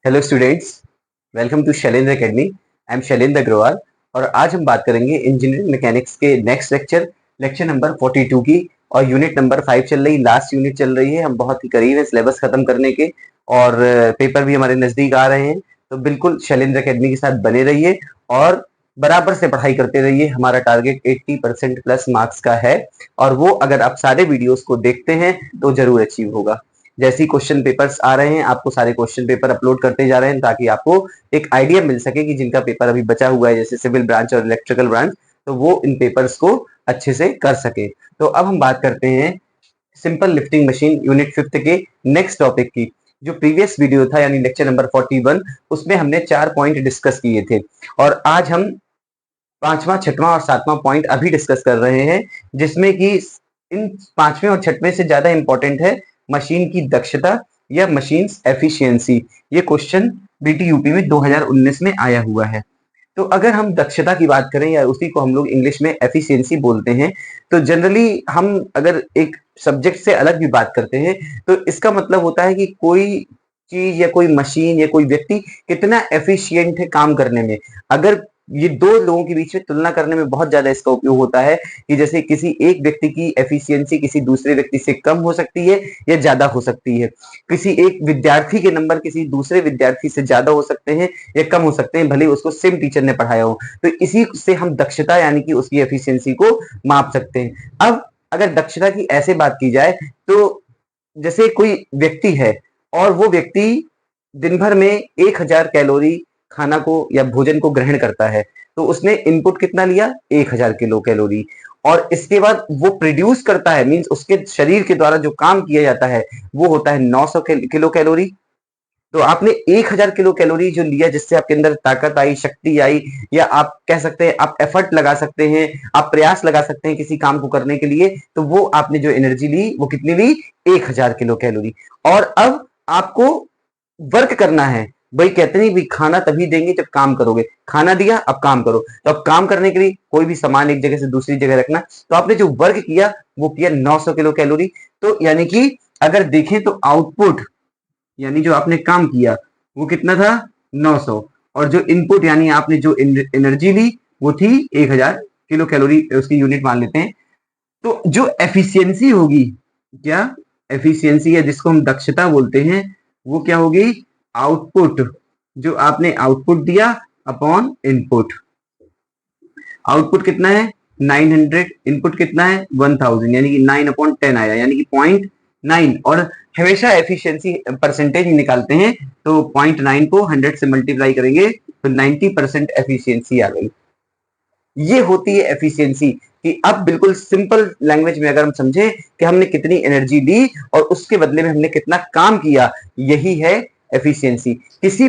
Hello students, welcome to Shailendra academy. I am Shailendra Agarwal और आज हम बात करेंगे इंजीनियरिंग मैकेनिक्स के नेक्स्ट लेक्चर नंबर 42 की। और यूनिट नंबर 5 चल रही, लास्ट यूनिट चल रही है। हम बहुत ही करीब है सिलेबस खत्म करने के और पेपर भी हमारे नजदीक आ रहे हैं। तो बिल्कुल शैलेंद्र एकेडमी के साथ बने रहिए और बराबर से पढ़ाई करते रहिए। हमारा टारगेट 80% प्लस मार्क्स का है और वो अगर आप सारे वीडियोस को देखते हैं तो जरूर अचीव होगा। जैसे ही क्वेश्चन पेपर्स आ रहे हैं आपको सारे क्वेश्चन पेपर अपलोड करते जा रहे हैं ताकि आपको एक आइडिया मिल सके कि जिनका पेपर अभी बचा हुआ है जैसे सिविल ब्रांच और इलेक्ट्रिकल ब्रांच, तो वो इन पेपर्स को अच्छे से कर सके। तो अब हम बात करते हैं सिंपल लिफ्टिंग मशीन यूनिट 5 के नेक्स्ट टॉपिक की। जो प्रीवियस वीडियो था यानी लेक्चर नंबर 41, उसमें हमने 4 पॉइंट डिस्कस किए थे और आज हम 5वां, 6वां और 7वां पॉइंट अभी डिस्कस कर रहे हैं, जिसमें कि इन 5वें और 6वें से ज्यादा इंपॉर्टेंट है मशीन की दक्षता या मशीन एफिशिएंसी। ये क्वेश्चन बीटीयूपी में 2019 में आया हुआ है। तो अगर हम दक्षता की बात करें या उसी को हम लोग इंग्लिश में एफिशिएंसी बोलते हैं, तो जनरली हम अगर एक सब्जेक्ट से अलग भी बात करते हैं तो इसका मतलब होता है कि कोई चीज या कोई मशीन या कोई व्यक्ति कितना एफिशिएंट है काम करने में। अगर ये दो लोगों के बीच में तुलना करने में बहुत ज्यादा इसका उपयोग होता है कि जैसे किसी एक व्यक्ति की एफिशिएंसी किसी दूसरे व्यक्ति से कम हो सकती है या ज्यादा हो सकती है। किसी एक विद्यार्थी के नंबर किसी दूसरे विद्यार्थी से ज्यादा हो सकते हैं या कम हो सकते हैं, भले उसको सेम टीचर ने पढ़ाया हो। तो इसी से हम दक्षता यानी कि उसकी एफिशिएंसी को माप सकते हैं। अब अगर दक्षता की ऐसे बात की जाए तो जैसे कोई व्यक्ति है और वो व्यक्ति दिन भर में 1000 कैलोरी खाना को या भोजन को ग्रहण करता है, तो उसने इनपुट कितना लिया? 1000 किलो कैलोरी। और इसके बाद वो प्रोड्यूस करता है, मींस उसके शरीर के द्वारा जो काम किया जाता है वो होता है 900 किलो कैलोरी। तो आपने 1000 किलो कैलोरी जो लिया, जिससे आपके अंदर ताकत आई, शक्ति आई, या आप कह सकते हैं आप एफर्ट लगा सकते हैं, आप प्रयास लगा सकते हैं किसी काम को करने के लिए, तो वो आपने जो एनर्जी ली वो कितनी ली? 1000 किलो कैलोरी। और अब आपको वर्क करना है। भाई कहते नहीं भी खाना तभी देंगे जब काम करोगे। खाना दिया, अब काम करो। तो अब काम करने के लिए कोई भी सामान एक जगह से दूसरी जगह रखना, तो आपने जो वर्क किया वो किया 900 किलो कैलोरी। तो यानी कि अगर देखें तो आउटपुट यानी जो आपने काम किया वो कितना था? 900। और जो इनपुट यानी आपने जो एनर्जी ली वो थी 1000 किलो कैलोरी, उसकी यूनिट मान लेते हैं। तो जो एफिशिएंसी होगी, क्या एफिशिएंसी है जिसको हम दक्षता बोलते हैं, वो क्या होगी? आउटपुट, जो आपने आउटपुट दिया अपॉन इनपुट। आउटपुट कितना है? 900, इनपुट कितना है? 1000, यानी कि 9/10 आया, यानी कि 0.9। और हमेशा एफिशिएंसी परसेंटेज निकालते हैं तो 0.9 को 100 से मल्टीप्लाई करेंगे तो 90% एफिशिएंसी आ गई। ये होती है एफिशिएंसी। कि अब बिल्कुल सिंपल लैंग्वेज में अगर हम समझे कि हमने कितनी एनर्जी दी और उसके बदले में हमने कितना काम किया, यही है एफिशिएंसी। किसी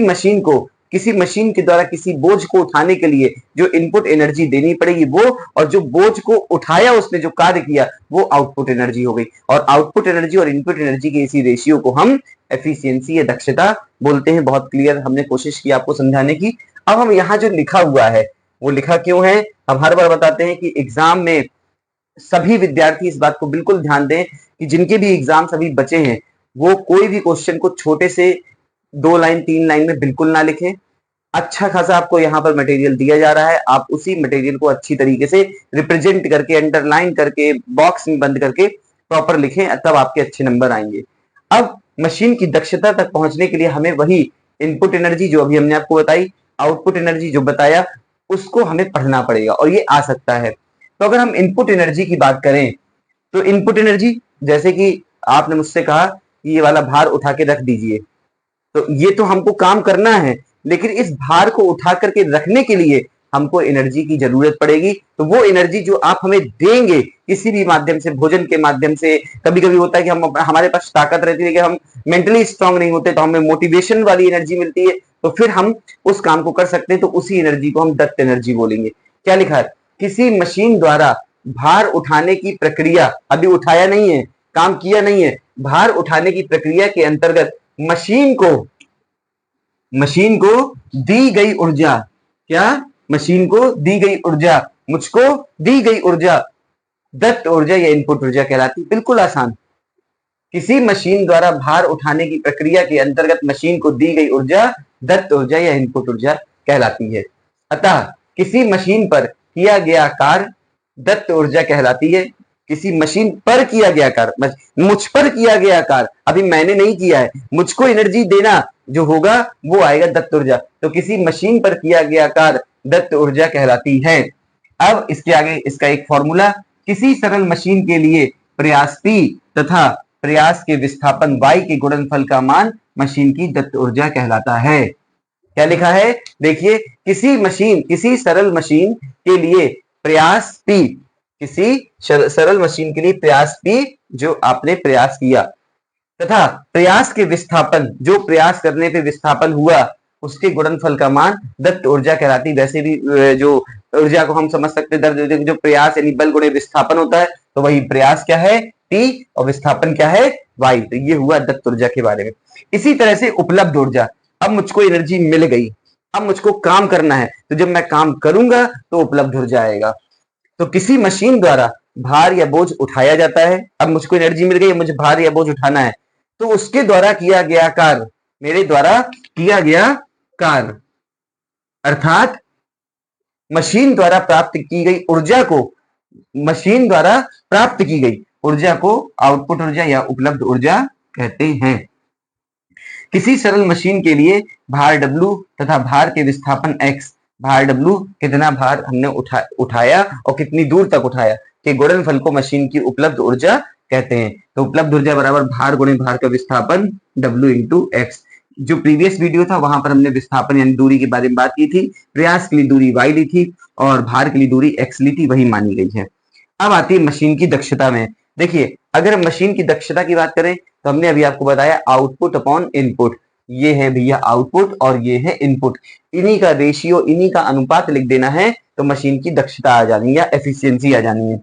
मशीन के द्वारा किसी बोझ को उठाने के लिए जो इनपुट एनर्जी देनी पड़ेगी वो, और जो बोझ को उठाया उसने जो कार्य किया वो आउटपुट एनर्जी हो गई। और आउटपुट एनर्जी और इनपुट एनर्जी के इसी रेशियो को हम एफिशिएंसी या दक्षता बोलते हैं। बहुत क्लियर हमने कोशिश की आपको समझाने की। अब हम यहाँ जो लिखा हुआ है वो लिखा क्यों है, हम हर बार बताते हैं कि एग्जाम में सभी विद्यार्थी इस बात को बिल्कुल ध्यान दें कि जिनके भी एग्जाम अभी बचे हैं वो कोई भी क्वेश्चन को छोटे से 2 लाइन 3 लाइन में बिल्कुल ना लिखें। अच्छा खासा आपको यहाँ पर मटेरियल दिया जा रहा है, आप उसी मटेरियल को अच्छी तरीके से रिप्रेजेंट करके, अंडरलाइन करके, बॉक्स में बंद करके प्रॉपर लिखें, तब आपके अच्छे नंबर आएंगे। अब मशीन की दक्षता तक पहुंचने के लिए हमें वही इनपुट एनर्जी जो अभी हमने आपको बताई, आउटपुट एनर्जी जो बताया, उसको हमें पढ़ना पड़ेगा और ये आ सकता है। तो अगर हम इनपुट एनर्जी की बात करें तो इनपुट एनर्जी, जैसे कि आपने मुझसे कहा कि ये वाला भार उठा के रख दीजिए, तो ये तो हमको काम करना है, लेकिन इस भार को उठा करके रखने के लिए हमको एनर्जी की जरूरत पड़ेगी। तो वो एनर्जी जो आप हमें देंगे किसी भी माध्यम से, भोजन के माध्यम से, कभी कभी होता है कि हम हमारे पास ताकत रहती है कि हम मेंटली स्ट्रांग नहीं होते तो हमें मोटिवेशन वाली एनर्जी मिलती है, तो फिर हम उस काम को कर सकते हैं। तो उसी एनर्जी को हम दत्त एनर्जी बोलेंगे। क्या लिखा है? किसी मशीन द्वारा भार उठाने की प्रक्रिया, अभी उठाया नहीं है, काम किया नहीं है, भार उठाने की प्रक्रिया के अंतर्गत मशीन को दी गई ऊर्जा, क्या? मशीन को दी गई ऊर्जा, मुझको दी गई ऊर्जा दत्त ऊर्जा या इनपुट ऊर्जा कहलाती। बिल्कुल आसान। किसी मशीन द्वारा भार उठाने की प्रक्रिया के अंतर्गत मशीन को दी गई ऊर्जा दत्त ऊर्जा या इनपुट ऊर्जा कहलाती है। अतः किसी मशीन पर किया गया कार्य दत्त ऊर्जा कहलाती है। किसी मशीन पर किया गया कार्य, मुझ पर किया गया कार्य, अभी मैंने नहीं किया है, मुझको एनर्जी देना जो होगा वो आएगा दत्त ऊर्जा। तो किसी मशीन पर किया गया कार्य दत्त ऊर्जा कहलाती है। अब इसके आगे इसका एक फॉर्मूला, किसी सरल मशीन के लिए प्रयास P तथा प्रयास के विस्थापन y के गुणनफल का मान मशीन की दत्त ऊर्जा कहलाता है। क्या लिखा है, देखिए, किसी सरल मशीन के लिए प्रयास P, किसी सरल मशीन के लिए प्रयास P जो आपने प्रयास किया, तथा प्रयास के विस्थापन, जो प्रयास करने पे विस्थापन हुआ, उसके गुणनफल का मान दत्त ऊर्जा कहलाती है। वैसे भी जो ऊर्जा को हम समझ सकते हैं, जो प्रयास यानी बल गुणे विस्थापन होता है, तो वही प्रयास क्या है T और विस्थापन क्या है y। तो ये हुआ दत्त ऊर्जा के बारे में। इसी तरह से उपलब्ध ऊर्जा, अब मुझको एनर्जी मिल गई, अब मुझको काम करना है, तो जब मैं काम करूंगा तो उपलब्ध ऊर्जा आएगा। तो किसी मशीन द्वारा भार या बोझ उठाया जाता है, अब मुझको एनर्जी मिल गई, मुझे भार या बोझ उठाना है, तो उसके द्वारा किया गया कार्य, मेरे द्वारा किया गया कार्य, अर्थात मशीन द्वारा प्राप्त की गई ऊर्जा को, मशीन द्वारा प्राप्त की गई ऊर्जा को आउटपुट ऊर्जा या उपलब्ध ऊर्जा कहते हैं। किसी सरल मशीन के लिए भार W तथा भार के विस्थापन x, भार W कितना भार हमने उठाया और कितनी दूर तक उठाया, के गुणनफल को मशीन की उपलब्ध ऊर्जा कहते हैं। तो उपलब्ध ऊर्जा बराबर भार गुणे भार का विस्थापन W इंटू एक्स। जो प्रीवियस वीडियो था वहां पर हमने विस्थापन यानी दूरी के बारे में बात की थी, प्रयास के लिए दूरी y ली थी और भार के लिए दूरी x ली थी, वही मानी गई है। अब आती है मशीन की दक्षता में। देखिए, अगर मशीन की दक्षता की बात करें तो हमने अभी आपको बताया आउटपुट अपॉन इनपुट, ये है भैया आउटपुट और ये है इनपुट, इन्हीं का रेशियो, इन्हीं का अनुपात लिख देना है तो मशीन की दक्षता आ जानी है या एफिशिएंसी आ जानी है।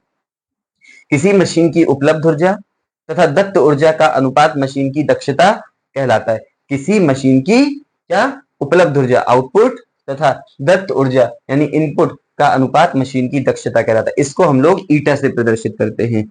किसी मशीन की उपलब्ध ऊर्जा तथा दत्त ऊर्जा का अनुपात मशीन की दक्षता कहलाता है। किसी मशीन की क्या उपलब्ध ऊर्जा आउटपुट तथा दत्त ऊर्जा यानी इनपुट का अनुपात मशीन की दक्षता कहलाता है। इसको हम लोग ईटा से प्रदर्शित करते हैं।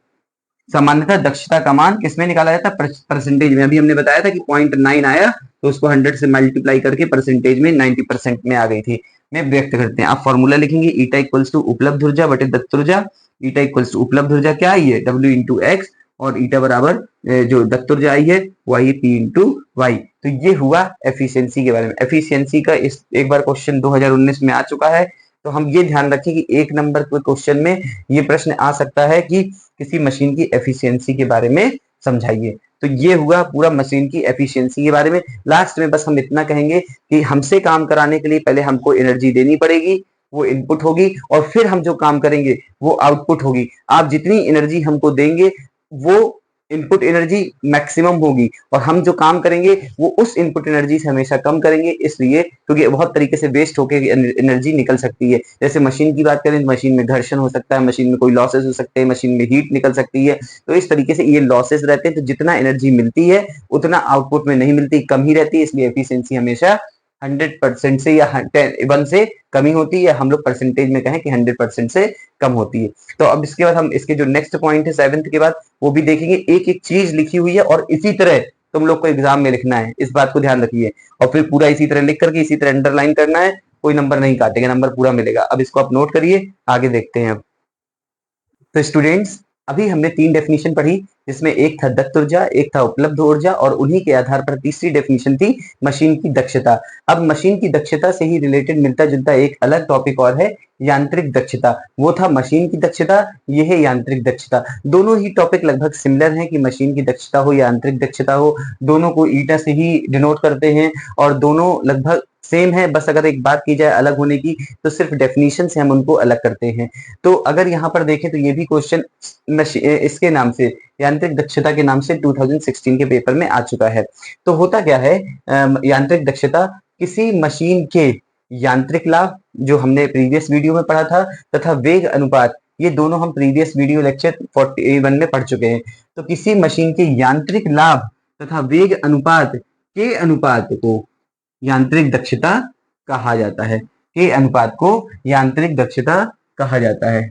सामान्यतः दक्षता का मान किसमें निकाला जाता है, परसेंटेज में। अभी हमने बताया था कि 0.9 आया तो उसको 100 से मल्टीप्लाई करके परसेंटेज में 90% में आ गई थी, में व्यक्त करते हैं। आप फॉर्मूला लिखेंगे, ईटा इक्वल्स टू उपलब्ध ऊर्जा बटे दत्त ऊर्जा। ईटा इक्वल्स टू उपलब्ध ऊर्जा क्या आई है W इंटू एक्स, और ईटा बराबर जो दत्त ऊर्जा आई है वो आई है P इंटू वाई। तो ये हुआ एफिशिएंसी के बारे में। एफिशिएंसी का इस एक बार क्वेश्चन 2019 में आ चुका है, तो हम ये ध्यान रखें कि 1 नंबर के क्वेश्चन में ये प्रश्न आ सकता है कि किसी मशीन की एफिशिएंसी के बारे में समझाइए। तो ये हुआ पूरा मशीन की एफिशिएंसी के बारे में। लास्ट में बस हम इतना कहेंगे कि हमसे काम कराने के लिए पहले हमको एनर्जी देनी पड़ेगी, वो इनपुट होगी, और फिर हम जो काम करेंगे वो आउटपुट होगी। आप जितनी एनर्जी हमको देंगे वो इनपुट एनर्जी मैक्सिमम होगी, और हम जो काम करेंगे वो उस इनपुट एनर्जी से हमेशा कम करेंगे, इसलिए क्योंकि बहुत तरीके से वेस्ट होकर एनर्जी निकल सकती है। जैसे मशीन की बात करें तो मशीन में घर्षण हो सकता है, मशीन में कोई लॉसेस हो सकते हैं, मशीन में हीट निकल सकती है, तो इस तरीके से ये लॉसेस रहते हैं। तो जितना एनर्जी मिलती है उतना आउटपुट में नहीं मिलती, कम ही रहती है, इसलिए एफिशिएंसी हमेशा 100% से या 1 से कमी होती है, हम लोग परसेंटेज में कहें कि 100% से कम होती है। तो अब इसके बाद हम इसके जो नेक्स्ट पॉइंट है 7th के बाद वो भी देखेंगे। एक एक चीज लिखी हुई है और इसी तरह तुम लोग को एग्जाम में लिखना है, इस बात को ध्यान रखिए, और फिर पूरा इसी तरह लिख करके इसी तरह अंडरलाइन करना है, कोई नंबर नहीं काटेगा, नंबर पूरा मिलेगा। अब इसको आप नोट करिए, आगे देखते हैं। अब तो स्टूडेंट्स, अभी हमने 3 डेफिनेशन पढ़ी, जिसमें एक था दत्त ऊर्जा, एक था उपलब्ध ऊर्जा, और उन्हीं के आधार पर तीसरी डेफिनेशन थी मशीन की दक्षता। अब मशीन की दक्षता से ही रिलेटेड मिलता जुलता एक अलग टॉपिक और है, यांत्रिक दक्षता। वो था मशीन की दक्षता, ये है यांत्रिक दक्षता। दोनों ही टॉपिक लगभग सिमिलर हैं कि मशीन की दक्षता हो या यांत्रिक दक्षता हो, दोनों को ईटा से ही डिनोट करते हैं और दोनों लगभग सेम है। बस अगर एक बात की जाए अलग होने की तो सिर्फ डेफिनेशन से हम उनको अलग करते हैं। तो अगर यहाँ पर देखें तो ये भी क्वेश्चन इसके नाम से, यांत्रिक दक्षता के नाम से 2016 के पेपर में आ चुका है। तो होता क्या है, यांत्रिक दक्षता किसी मशीन के यांत्रिक लाभ, जो हमने प्रीवियस वीडियो में पढ़ा था, तथा वेग अनुपात, ये दोनों हम प्रीवियस वीडियो लेक्चर 41 में पढ़ चुके हैं। तो किसी मशीन के यांत्रिक लाभ तथा वेग अनुपात के अनुपात को यांत्रिक दक्षता कहा जाता है, के अनुपात को यांत्रिक दक्षता कहा जाता है।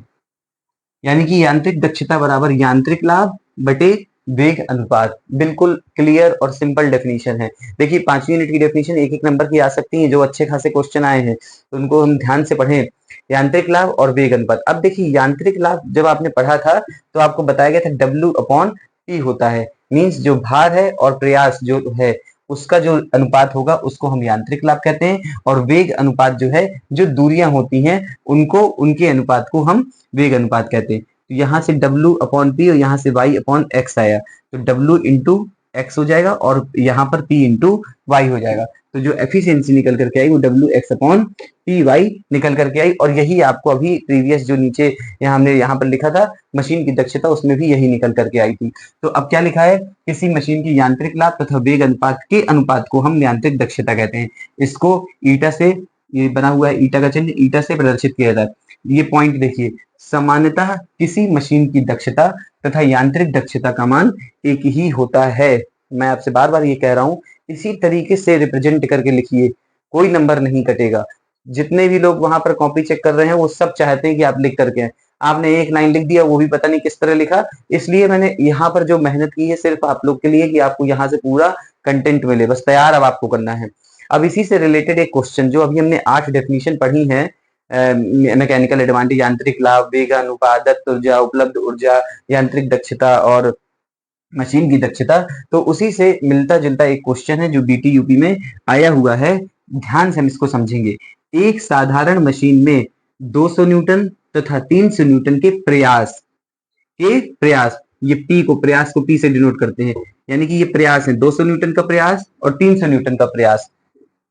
यानी कि यांत्रिक दक्षता बराबर यांत्रिक लाभ बटे वेग अनुपात, बिल्कुल क्लियर और सिंपल डेफिनेशन है। देखिए 5वीं यूनिट की डेफिनेशन एक एक नंबर की आ सकती है, जो अच्छे खासे क्वेश्चन आए हैं तो उनको हम ध्यान से पढ़ें। यांत्रिक लाभ और वेग अनुपात। अब देखिए यांत्रिक लाभ जब आपने पढ़ा था तो आपको बताया गया था W अपॉन P होता है, मीन्स जो भार है और प्रयास जो है उसका जो अनुपात होगा उसको हम यांत्रिक लाभ कहते हैं, और वेग अनुपात जो है जो दूरियां होती हैं उनको, उनके अनुपात को हम वेग अनुपात कहते हैं। तो यहाँ से W अपॉन पी और यहाँ से Y अपॉन एक्स आया, तो W इंटू एक्स हो जाएगा और यहाँ पर P इंटू वाई हो जाएगा। तो जो एफिशिएंसी निकल करके आई वो W x upon P y निकल करके आई, और यही आपको अभी प्रीवियस जो नीचे यहाँ हमने यहाँ पर लिखा था मशीन की दक्षता, उसमें भी यही निकल करके आई थी। तो अब क्या लिखा है, किसी मशीन की यांत्रिक लाभ तथा वेग अनुपात के अनुपात को हम यांत्रिक दक्षता कहते हैं। इसको ईटा से, ये बना हुआ है ईटा का चिन्ह, ईटा से प्रदर्शित किया जाता है। ये पॉइंट देखिए, सामान्यतः किसी मशीन की दक्षता तथा यांत्रिक दक्षता का मान एक ही होता है। मैं आपसे बार बार ये कह रहा हूं, इसी तरीके से रिप्रेजेंट करके लिखिए, कोई नंबर नहीं कटेगा। जितने भी लोग वहां पर कॉपी चेक कर रहे हैं वो सब चाहते हैं कि आप लिख करके आए। आपने एक लाइन लिख दिया, वो भी पता नहीं किस तरह लिखा, इसलिए मैंने यहाँ पर जो मेहनत की है सिर्फ आप लोग के लिए कि आपको यहाँ से पूरा कंटेंट मिले, बस तैयार अब आपको करना है। अब इसी से रिलेटेड एक क्वेश्चन, जो अभी हमने 8 डेफिनेशन पढ़ी है, मैकेनिकल एडवांटेज, यांत्रिक लाभ, वेगानुपात, दत्त ऊर्जा, उपलब्ध ऊर्जा, यांत्रिक दक्षता और मशीन की दक्षता, तो उसी से मिलता जुलता एक क्वेश्चन है जो बीटी यूपी में आया हुआ है। ध्यान से हम इसको समझेंगे। एक साधारण मशीन में 200 न्यूटन तथा 300 न्यूटन के प्रयास, ये पी को, प्रयास को पी से डिनोट करते हैं, यानी कि ये प्रयास है 200 न्यूटन का प्रयास और 300 न्यूटन का प्रयास,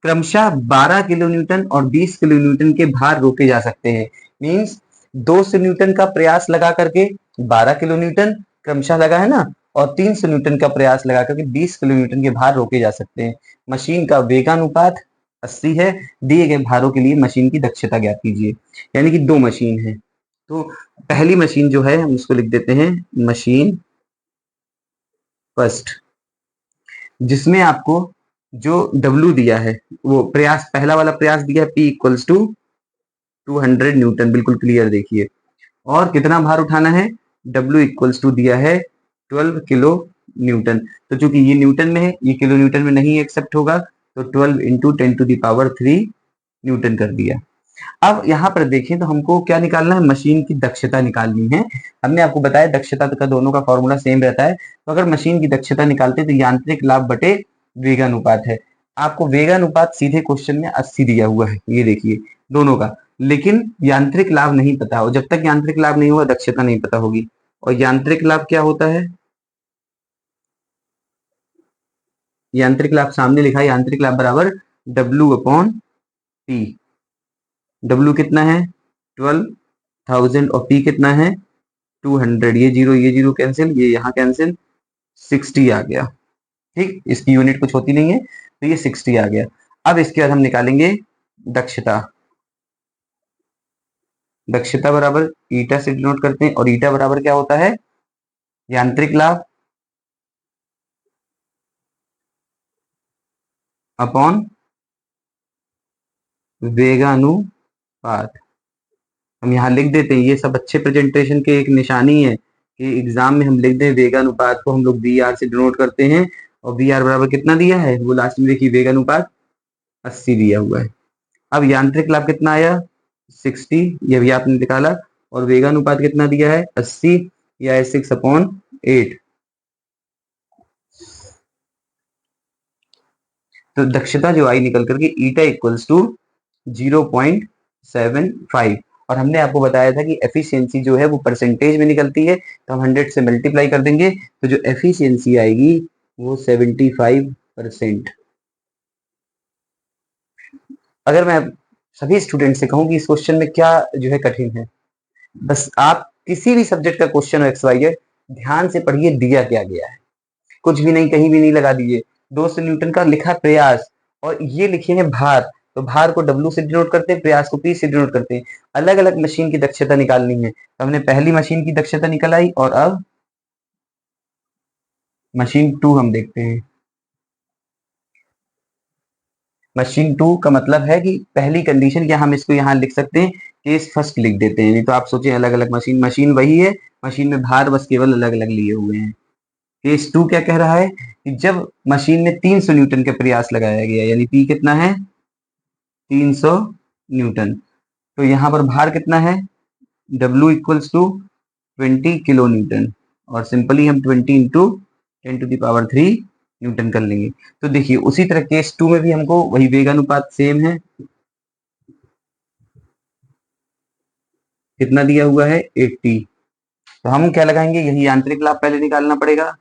क्रमशः 12 किलो न्यूटन और 20 किलो न्यूटन के भार रोके जा सकते हैं। मीन्स 200 न्यूटन का प्रयास लगा करके 12 किलो न्यूटन क्रमशः लगा है ना, और 300 न्यूटन का प्रयास लगा करके 20 किलो न्यूटन के भार रोके जा सकते हैं। मशीन का वेगानुपात 80 है। दिए गए भारों के लिए मशीन की दक्षता ज्ञात कीजिए। यानी कि दो मशीन है, तो पहली मशीन जो है हम उसको लिख देते हैं मशीन फर्स्ट, जिसमें आपको जो W दिया है वो प्रयास, पहला वाला प्रयास दिया है P इक्वल्स टू 200 न्यूटन, बिल्कुल क्लियर देखिए। और कितना भार उठाना है, W इक्वल्स टू दिया है 12 किलो न्यूटन। तो चूंकि ये न्यूटन में है, ये किलो न्यूटन में नहीं एक्सेप्ट होगा, तो 12 into 10 to the power 3 newton कर दिया। अब यहाँ पर देखें तो हमको क्या निकालना है, मशीन की दक्षता निकालनी है। हमने आपको बताया दक्षता का दोनों का फॉर्मूला सेम रहता है, तो अगर मशीन की दक्षता निकालते हैं तो यांत्रिक लाभ बटे वेगानुपात है। आपको वेगानुपात सीधे क्वेश्चन में 80 दिया हुआ है, ये देखिए दोनों का, लेकिन यांत्रिक लाभ नहीं पता हो। जब तक यांत्रिक लाभ नहीं होगा दक्षता नहीं पता होगी। और यांत्रिक लाभ क्या होता है, यांत्रिक लाभ सामने लिखा है, यांत्रिक लाभ बराबर W अपॉन P। W कितना है 12,000 और P कितना है 200। ये जीरो कैंसिल, ये यहाँ कैंसिल, 60 आ गया। ठीक, इसकी यूनिट कुछ होती नहीं है, तो ये 60 आ गया। अब इसके बाद हम निकालेंगे दक्षता। दक्षता बराबर ईटा से डिनोट करते हैं, और ईटा बराबर क्या होता है, यांत्रिक लाभ अपॉन वेगानुपात। हम यहाँ लिख देते हैं, ये सब अच्छे प्रेजेंटेशन के एक निशानी है कि एग्जाम में हम लिख दें वेगानुपात को हम लोग VR से डिनोट करते हैं, और VR बराबर कितना दिया है वो लास्ट में देखिए, वेगानुपात 80 दिया हुआ है। अब यांत्रिक लाभ कितना आया 60, ये भी आपने निकाला, और वेगानुपात कितना दिया है 80, या 6/8। तो दक्षता जो आई निकल करके ईटा इक्वल्स टू 0.75। और हमने आपको बताया था कि एफिशिएंसी जो है वो परसेंटेज में निकलती है, तो हम 100 से मल्टीप्लाई कर देंगे, तो जो एफिशिएंसी आएगी वो 75%। अगर मैं सभी स्टूडेंट से कहूं कि इस क्वेश्चन में क्या जो है कठिन है, बस आप किसी भी सब्जेक्ट का क्वेश्चन हो XYZ ध्यान से पढ़िए दिया क्या गया है, कुछ भी नहीं, कहीं भी नहीं लगा दीजिए। 200 न्यूटन का लिखा प्रयास, और ये लिखे हैं भार, तो भार को W से डिनोट करते हैं, प्रयास को P से डिनोट करते हैं। अलग अलग मशीन की दक्षता निकालनी है, तो हमने पहली मशीन की दक्षता निकल आई, और अब मशीन 2 हम देखते हैं। मशीन 2 का मतलब है कि पहली कंडीशन, क्या हम इसको यहाँ लिख सकते हैं, केस फर्स्ट लिख देते हैं, नहीं तो आप सोचें अलग अलग मशीन, मशीन वही है, मशीन में भार बस केवल अलग अलग लिए हुए हैं। केस 2 क्या कह रहा है कि जब मशीन में 300 न्यूटन का प्रयास लगाया गया, यानी पी कितना है 300 न्यूटन, तो यहाँ पर भार कितना है W equals to 20 kilo newton, और सिंपली हम 20 इंटू 10⁻³ न्यूटन कर लेंगे। तो देखिए उसी तरह केस 2 में भी हमको वही वेगानुपात सेम है, कितना दिया हुआ है 80। तो हम क्या लगाएंगे, यही यांत्रिक लाभ पहले निकालना पड़ेगा।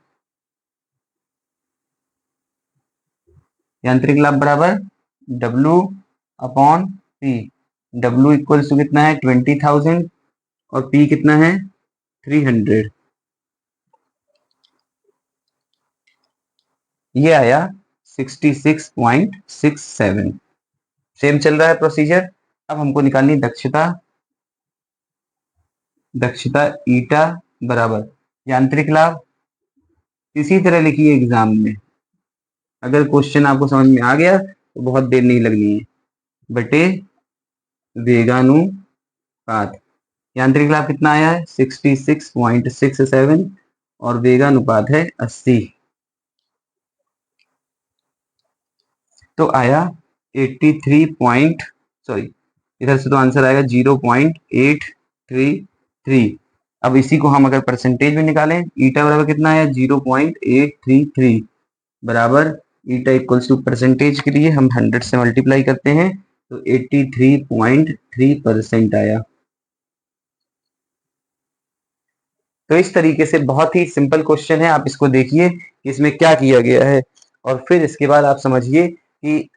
यांत्रिक लाभ बराबर W upon P। W equals to कितना है 20,000 और P कितना है 300। ये आया 66.67। सेम चल रहा है प्रोसीजर। अब हमको निकालनी दक्षता। दक्षता ईटा बराबर यांत्रिक लाभ, इसी तरह लिखिए एग्जाम में। अगर क्वेश्चन आपको समझ में आ गया तो बहुत देर नहीं लगनी है, बटे वेगानुपात। यांत्रिक लाभ कितना आया है 66.67 और वेगानुपात है 80, तो आया 83 सॉरी इधर से तो आंसर आएगा 0.833। अब इसी को हम अगर परसेंटेज में निकालें, ईटा बराबर कितना आया 0.833 बराबर ईटा इक्वल्स टू परसेंटेज के लिए हम 100 से मल्टीप्लाई करते हैं तो 83.3% आया। तो इस तरीके से बहुत ही सिंपल क्वेश्चन है, आप इसको देखिए इसमें क्या किया गया है और फिर इसके बाद आप समझिए कि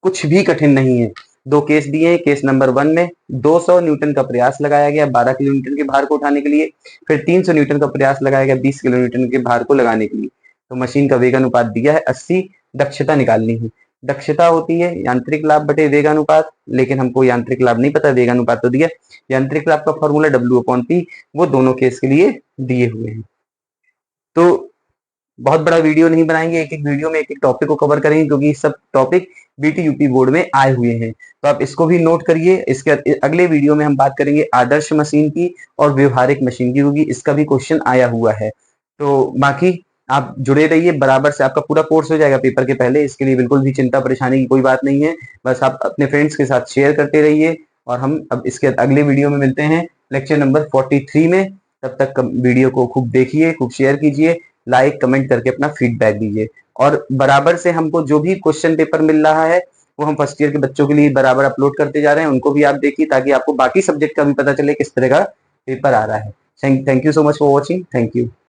कुछ भी कठिन नहीं है। दो केस दिए हैं, केस नंबर 1 में 200 न्यूटन का प्रयास लगाया गया 12 किलो न्यूटन के भार को उठाने के लिए, फिर 300 न्यूटन का प्रयास लगाया गया 20 किलो न्यूटन के भार को लगाने के लिए। तो मशीन का वेगानुपात दिया है 80, दक्षता निकालनी है। दक्षता होती है यांत्रिक लाभ बटे वेगानुपात, लेकिन हमको यांत्रिक लाभ नहीं पता, वेगानुपात तो दिया। यांत्रिक लाभ का फॉर्मूला W/P, वो दोनों केस के लिए दिए हुए हैं। तो बहुत बड़ा वीडियो नहीं बनाएंगे, एक एक वीडियो में एक एक टॉपिक को कवर करेंगे, क्योंकि सब टॉपिक बीटी यूपी बोर्ड में आए हुए हैं। तो आप इसको भी नोट करिए। इसके अगले वीडियो में हम बात करेंगे आदर्श मशीन की और व्यवहारिक मशीन की, क्योंकि इसका भी क्वेश्चन आया हुआ है। तो बाकी आप जुड़े रहिए, बराबर से आपका पूरा कोर्स हो जाएगा पेपर के पहले। इसके लिए बिल्कुल भी चिंता परेशानी की कोई बात नहीं है, बस आप अपने फ्रेंड्स के साथ शेयर करते रहिए। और हम अब इसके अगले वीडियो में मिलते हैं लेक्चर नंबर 43 में। तब तक वीडियो को खूब देखिए, खूब शेयर कीजिए, लाइक कमेंट करके अपना फीडबैक दीजिए। और बराबर से हमको जो भी क्वेश्चन पेपर मिल रहा है वो हम फर्स्ट ईयर के बच्चों के लिए बराबर अपलोड करते जा रहे हैं, उनको भी आप देखिए, ताकि आपको बाकी सब्जेक्ट का भी पता चले किस तरह का पेपर आ रहा है। Thank you so much for watching. Thank you.